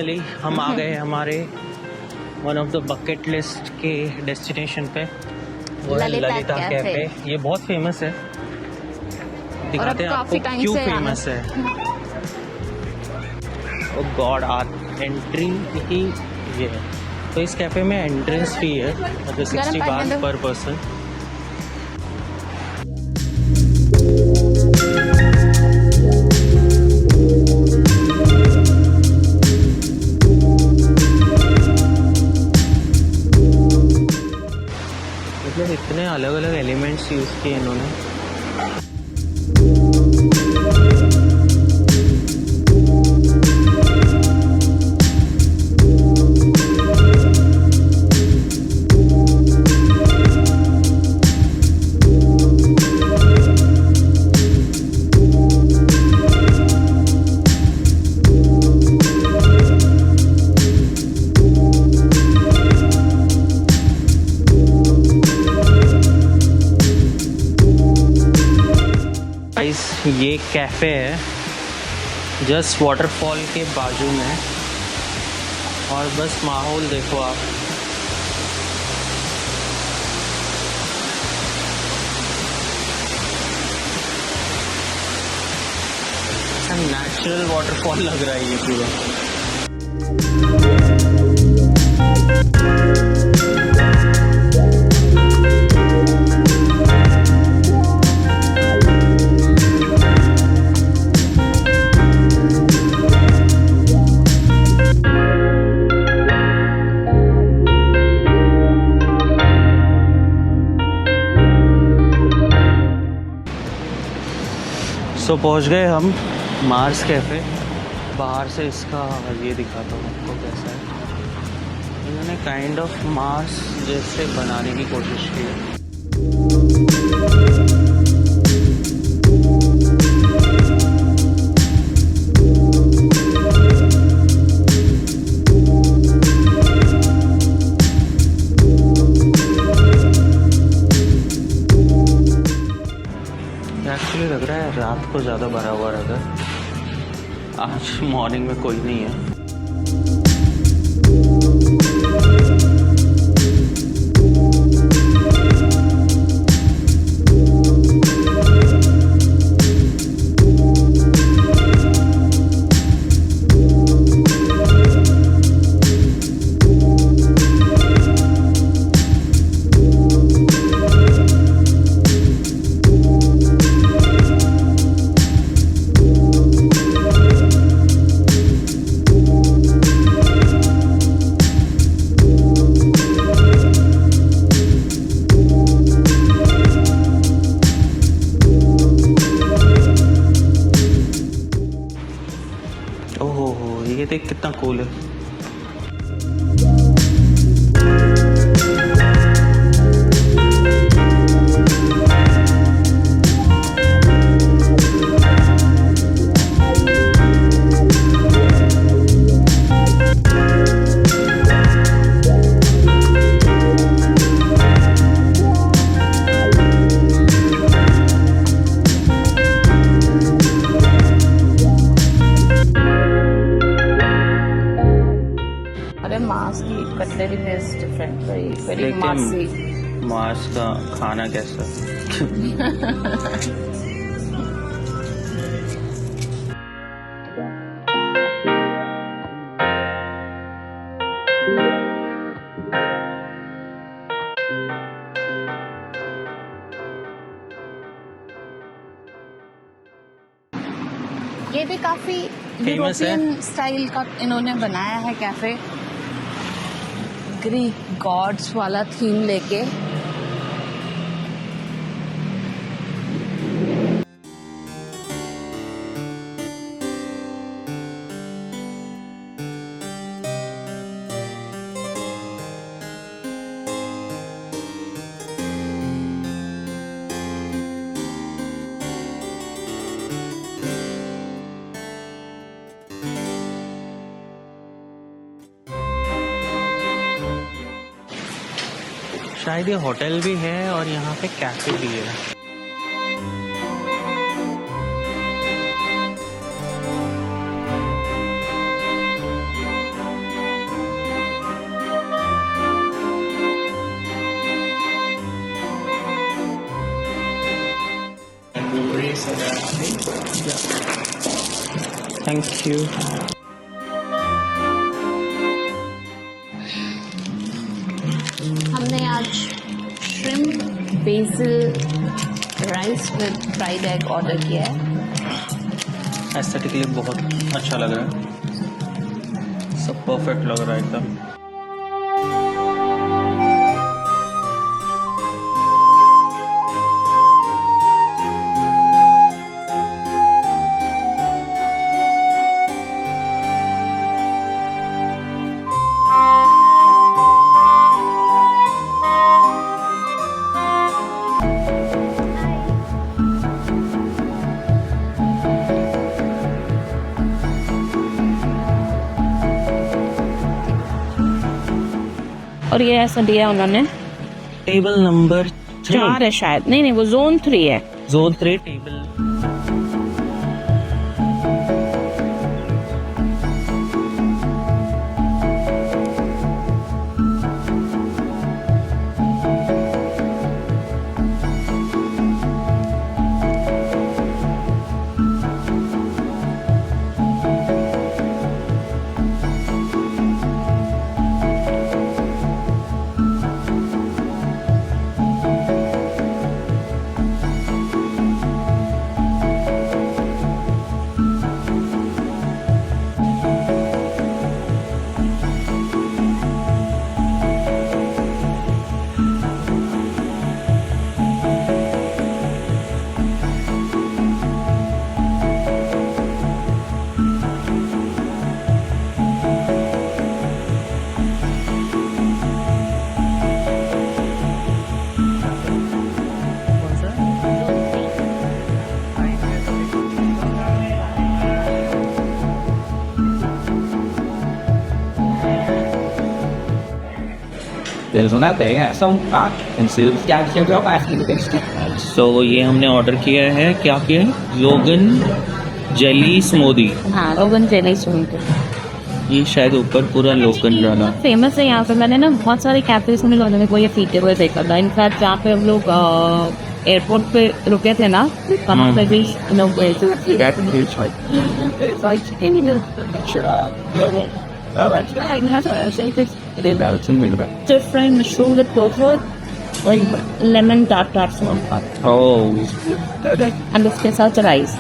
Finally हम आ गए हमारे one of the bucket list के डेस्टिनेशन पे, वो है ललिता कैफे। ये बहुत फेमस है, दिखाते हैं आपको क्यों फेमस है। ओह गॉड, एंट्री ही ये है। तो इस कैफे में एंट्रेंस फी है मतलब 60 बात पर पर्सन। मतलब इतने अलग अलग एलिमेंट्स यूज किए इन्होंने। ये कैफ़े है जस्ट वाटरफॉल के बाजू में, और बस माहौल देखो आप। नेचुरल वाटरफॉल लग रहा है ये पूरा। तो पहुंच गए हम मार्स कैफ़े। बाहर से इसका ये दिखाता हूँ आपको कैसा है। इन्होंने काइंड ऑफ मार्स जैसे बनाने की कोशिश की है। एक्चुअली लग रहा है रात को ज़्यादा भरा हुआ रहेगा, आज मॉर्निंग में कोई नहीं है। ये देख कितना कूल है। मार्स का खाना कैसा? ये भी काफी यूरोपियन स्टाइल का इन्होंने बनाया है कैफे, ग्रीक गॉड्स वाला थीम लेके। शायद ये होटल भी है और यहाँ पे कैफे भी है। Thank you. हमने आज shrimp BECIL rice with fried egg order किया है। एस्थेटिकली बहुत अच्छा लग रहा है, सब परफेक्ट लग रहा है एकदम। और ये ऐसा दिया उन्होंने, टेबल नंबर 4 है शायद, नहीं वो जोन 3 है। Zone 3 table. सो ये हमने ऑर्डर किया है, क्या किया है, रोगन जेली स्मूदी। हाँ, रोगन जेली स्मूदी। ये शायद ऊपर पूरा लोकन डाला। फेमस है यहाँ पे। मैंने ना बहुत सारे कैफेज में लोगों ने वो ये पीते हुए देखा था। इनफैक्ट जहाँ पे हम लोग एयरपोर्ट पे रुके थे ना, वहाँ पे भी different mushroom with coconut, like lemon tart. Oh, and उसके साथ राइस।